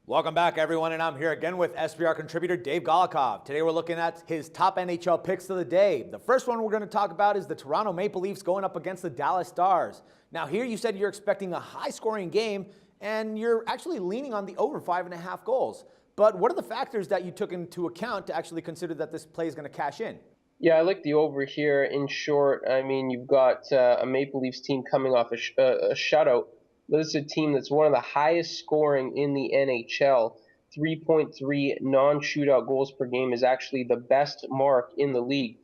Welcome back, everyone, and I'm here again with SBR contributor Dave Golokhov. Today we're looking at his top NHL picks of the day. The first one we're going to talk about is the Toronto Maple Leafs going up against the Dallas Stars. Now here you said you're expecting a high-scoring game, and you're actually leaning on the over 5.5 goals. But what are the factors that you took into account to actually consider that this play is going to cash in? Yeah, I like the over here. In short, I mean, you've got a Maple Leafs team coming off a shutout. This is a team that's one of the highest scoring in the NHL. 3.3 non-shootout goals per game is actually the best mark in the league.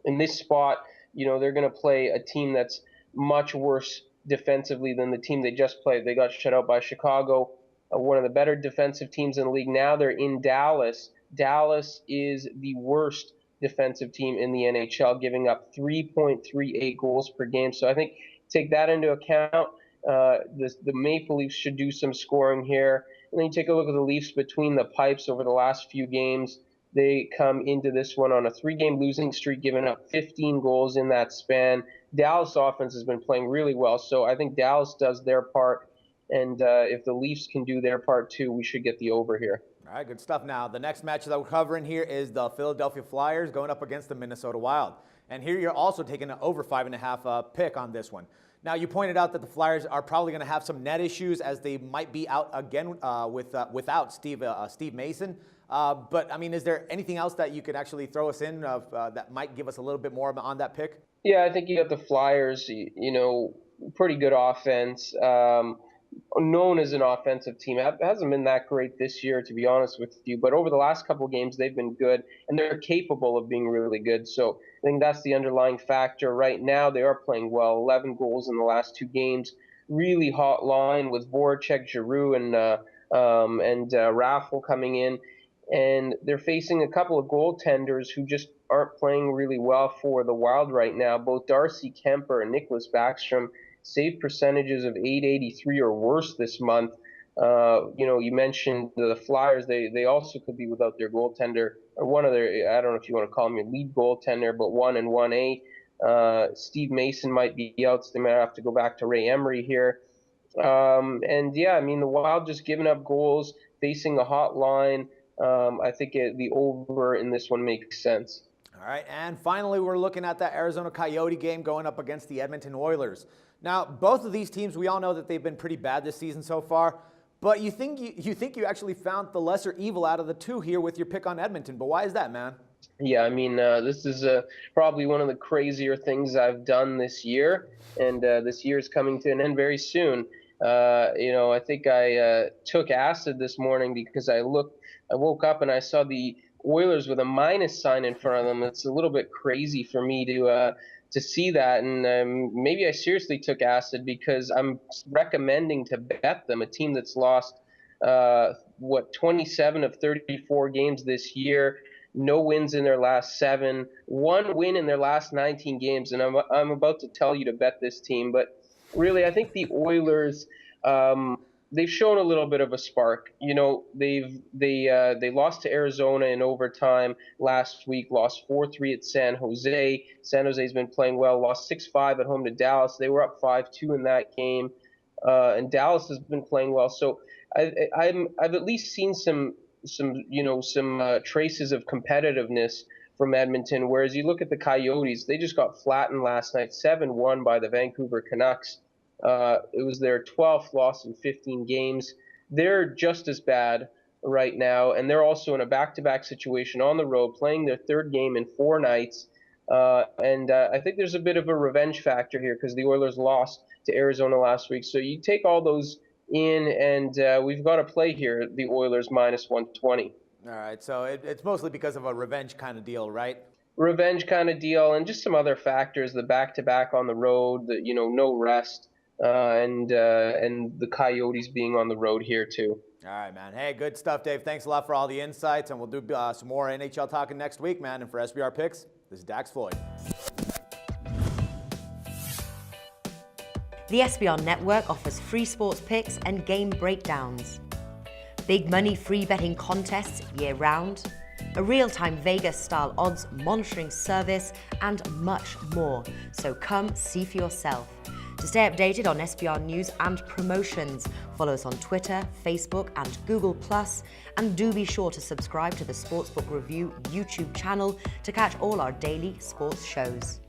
In this spot, they're going to play a team that's much worse defensively than the team they just played. They got shut out by Chicago, one of the better defensive teams in the league. Now they're in Dallas. Dallas is the worst defensive team in the NHL, giving up 3.38 goals per game. So I think take that into account. The Maple Leafs should do some scoring here. And then you take a look at the Leafs between the pipes over the last few games. They come into this one on a 3-game losing streak, giving up 15 goals in that span. Dallas offense has been playing really well, so I think Dallas does their part. And if the Leafs can do their part too, we should get the over here. All right, good stuff. Now, the next match that we're covering here is the Philadelphia Flyers going up against the Minnesota Wild. And here you're also taking an over 5.5 pick on this one. Now, you pointed out that the Flyers are probably going to have some net issues as they might be out again without Steve Mason. But, I mean, is there anything else that you could actually throw us in that might give us a little bit more on that pick? Yeah, I think you got the Flyers, pretty good offense. Known as an offensive team. It hasn't been that great this year, to be honest with you, but over the last couple of games, they've been good, and they're capable of being really good. So I think that's the underlying factor. Right now, they are playing well. 11 goals in the last 2 games. Really hot line with Voracek, Giroux, and Raffl coming in. And they're facing a couple of goaltenders who just aren't playing really well for the Wild right now. Both Darcy Kemper and Nicholas Backstrom save percentages of .883 or worse this month. You mentioned the Flyers. They also could be without their goaltender, or one of their, I don't know if you want to call him your lead goaltender, but 1 and 1A. Steve Mason might be out, so they might have to go back to Ray Emery here. The Wild just giving up goals, facing a hot line. I think the over in this one makes sense. All right, and finally, we're looking at that Arizona Coyote game going up against the Edmonton Oilers. Now, both of these teams, we all know that they've been pretty bad this season so far, but you think you actually found the lesser evil out of the two here with your pick on Edmonton. But why is that, man? Yeah, I mean, this is probably one of the crazier things I've done this year, and this year is coming to an end very soon. I think I took acid this morning because I woke up and I saw the Oilers with a minus sign in front of them. It's a little bit crazy for me to see that, and maybe I seriously took acid because I'm recommending to bet them, a team that's lost 27 of 34 games this year, no wins in their last 7, 1 win in their last 19 games, and I'm about to tell you to bet this team. But really, I think the Oilers, they've shown a little bit of a spark. They lost to Arizona in overtime last week, lost 4-3 at San Jose. San Jose's been playing well, lost 6-5 at home to Dallas. They were up 5-2 in that game, and Dallas has been playing well. So I've at least seen some traces of competitiveness from Edmonton. Whereas you look at the Coyotes, they just got flattened last night, 7-1 by the Vancouver Canucks. It was their 12th loss in 15 games. They're just as bad right now, and they're also in a back-to-back situation on the road, playing their 3rd game in 4 nights. I think there's a bit of a revenge factor here because the Oilers lost to Arizona last week. So you take all those in, and we've got to play here, the Oilers minus 120. All right, so it's mostly because of a revenge kind of deal, right? Revenge kind of deal, and just some other factors, the back-to-back on the road, no rest. And the Coyotes being on the road here too. All right, man. Hey, good stuff, Dave. Thanks a lot for all the insights, and we'll do some more NHL talking next week, man. And for SBR Picks, this is Dax Floyd. The SBR Network offers free sports picks and game breakdowns, big money free betting contests year-round, a real-time Vegas-style odds monitoring service, and much more. So come see for yourself. To To stay updated on SBR news and promotions, follow us on Twitter, Facebook, and Google+, and do be sure to subscribe to the Sportsbook Review YouTube channel to catch all our daily sports shows.